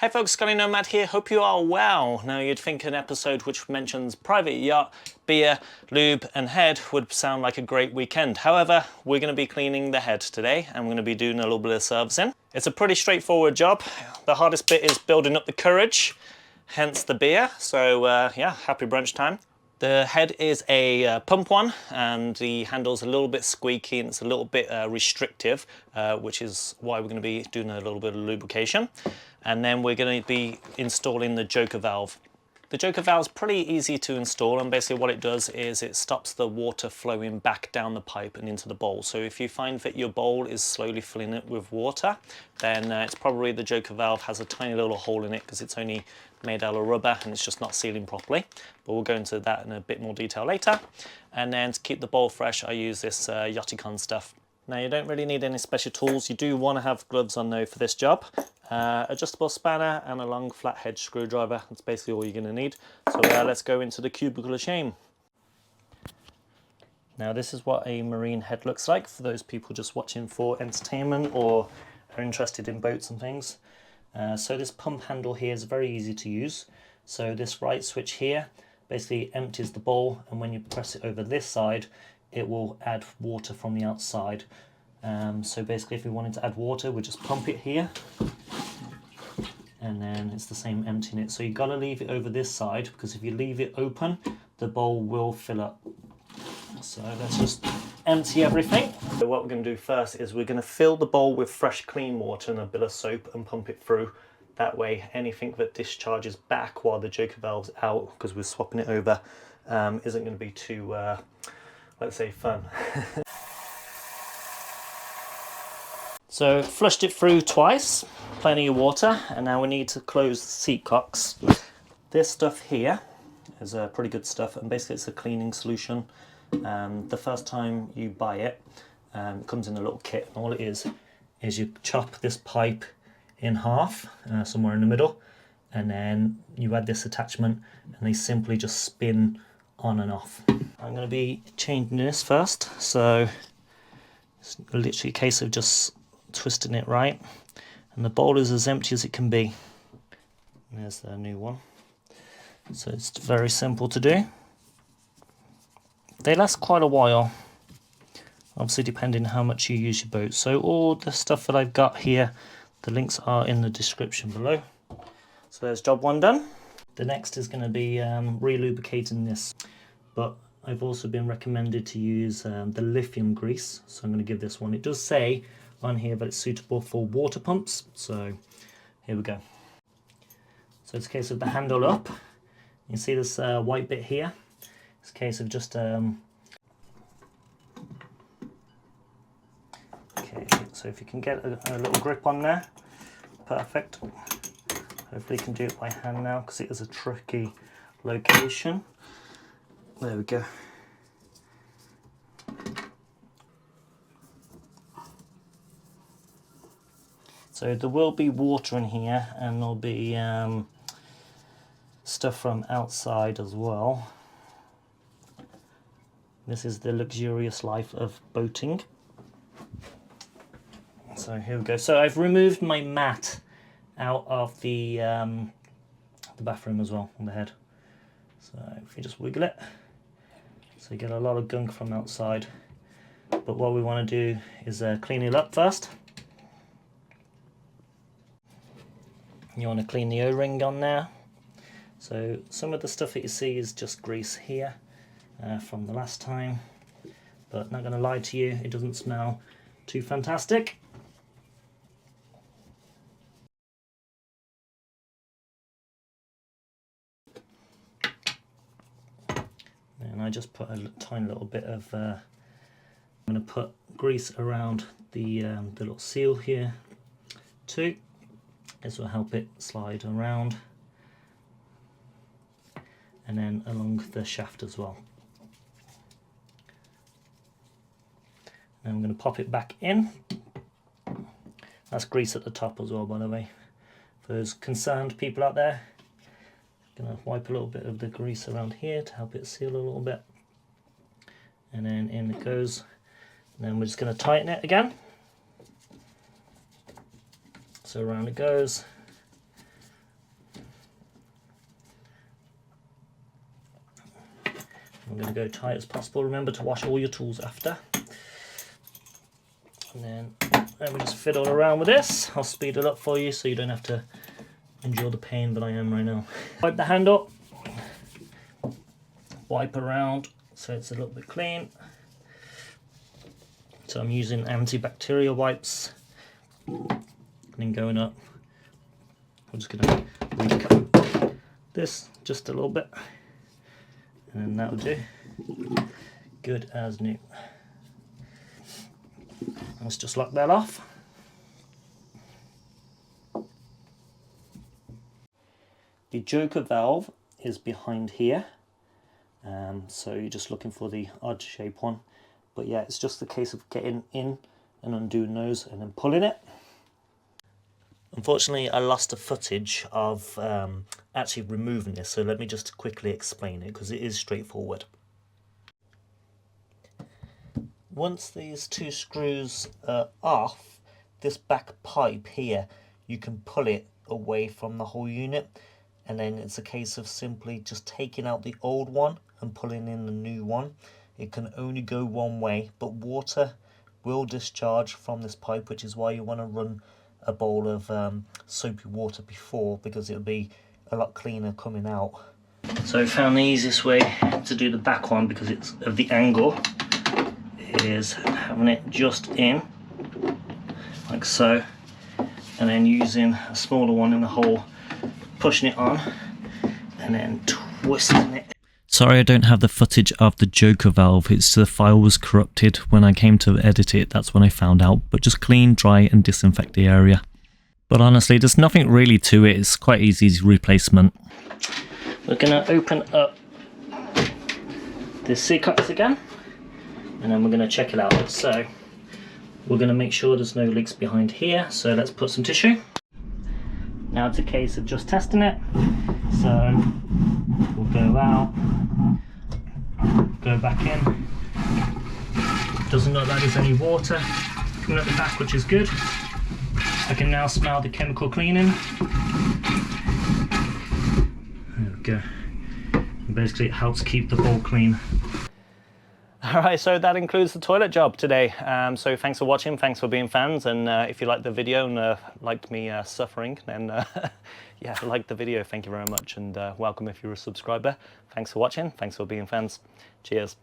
Hey folks, Scully Nomad here, hope you are well. Now you'd think an episode which mentions private yacht, beer, lube and head would sound like a great weekend. However, we're going to be cleaning the head today and we're going to be doing a little bit of servicing. It's a pretty straightforward job. The hardest bit is building up the courage, hence the beer. So yeah, happy brunch time. The head is a pump one and the handle's a little bit squeaky and it's a little bit restrictive, which is why we're going to be doing a little bit of lubrication. And then we're going to be installing the joker valve. The joker valve is pretty easy to install, and basically what it does is it stops the water flowing back down the pipe and into the bowl. So if you find that your bowl is slowly filling it with water, then it's probably the joker valve has a tiny little hole in it because it's only made out of rubber and it's just not sealing properly. But we'll go into that in a bit more detail later. And then to keep the bowl fresh, I use this Yachticon stuff. Now you don't really need any special tools. You do want to have gloves on though for this job. Adjustable spanner and a long flathead screwdriver. That's basically all you're going to need. So let's go into the cubicle of shame. Now this is what a marine head looks like for those people just watching for entertainment or are interested in boats and things. So this pump handle here is very easy to use. So this right switch here basically empties the bowl, and when you press it over this side it will add water from the outside. So basically if we wanted to add water, we just pump it here and then it's the same emptying it. So you've got to leave it over this side because if you leave it open the bowl will fill up. So let's just empty everything. So what we're going to do first is we're going to fill the bowl with fresh clean water and a bit of soap and pump it through. That way anything that discharges back while the joker valve's out, because we're swapping it over, isn't going to be too let's say fun. So flushed it through twice, plenty of water, and now we need to close the seat cocks. This stuff here is pretty good stuff, and basically it's a cleaning solution. The first time you buy it, it comes in a little kit, and all it is you chop this pipe in half, somewhere in the middle, and then you add this attachment and they simply just spin on and off. I'm going to be changing this first, so it's literally a case of just twisting it right, and the bowl is as empty as it can be. There's the new one. So it's very simple to do. They last quite a while, obviously depending how much you use your boat. So all the stuff that I've got here, the links are in the description below. So there's job one done. The next is going to be re-lubricating this, but I've also been recommended to use the lithium grease, so I'm going to give this one. It does say on here that it's suitable for water pumps, so here we go. So it's a case of the handle up. You see this white bit here? It's a case of just okay, so if you can get a little grip on there, perfect. Hopefully you can do it by hand now because it is a tricky location. There we go. So there will be water in here, and there'll be stuff from outside as well. This is the luxurious life of boating. So here we go. So I've removed my mat out of the bathroom as well on the head. So if you just wiggle it, so you get a lot of gunk from outside. But what we want to do is clean it up first. You want to clean the O-ring on there. So some of the stuff that you see is just grease here from the last time, but not going to lie to you, it doesn't smell too fantastic. And I just put a tiny little bit of I'm going to put grease around the little seal here too. This will help it slide around, and then along the shaft as well. And I'm going to pop it back in. That's grease at the top as well, by the way. For those concerned people out there, I'm going to wipe a little bit of the grease around here to help it seal a little bit. And then in it goes. And then we're just going to tighten it again. So around it goes. I'm going to go tight as possible. Remember to wash all your tools after. And then let me just fiddle around with this. I'll speed it up for you so you don't have to endure the pain that I am right now. Wipe the handle, wipe around so it's a little bit clean. So I'm using antibacterial wipes. And then going up, I'm just going to recut this just a little bit. And then that'll do. Good as new. Let's just lock that off. The joker valve is behind here, so you're just looking for the odd shape one. But yeah, it's just a case of getting in and undoing those and then pulling it. Unfortunately, I lost the footage of actually removing this, so let me just quickly explain it because it is straightforward. Once these two screws are off, this back pipe here, you can pull it away from the whole unit, and then it's a case of simply just taking out the old one and pulling in the new one. It can only go one way, but water will discharge from this pipe, which is why you want to run a bowl of soapy water before, because it'll be a lot cleaner coming out. So I found the easiest way to do the back one, because it's of the angle, is having it just in like so, and then using a smaller one in the hole, pushing it on and then twisting it. Sorry I don't have the footage of the joker valve, it's the file was corrupted when I came to edit it, that's when I found out. But just clean, dry and disinfect the area. But honestly, there's nothing really to it, it's quite easy replacement. We're going to open up the C-cups again, and then we're going to check it out. So we're going to make sure there's no leaks behind here, so let's put some tissue. Now it's a case of just testing it. So we'll go out, go back in. Doesn't look like there's any water coming at the back, which is good. I can now smell the chemical cleaning. There we go. And basically it helps keep the bowl clean. Alright, so that includes the toilet job today. So thanks for watching, thanks for being fans, and if you liked the video and liked me suffering, then yeah, like the video, thank you very much, and welcome if you're a subscriber. Thanks for watching, thanks for being fans. Cheers.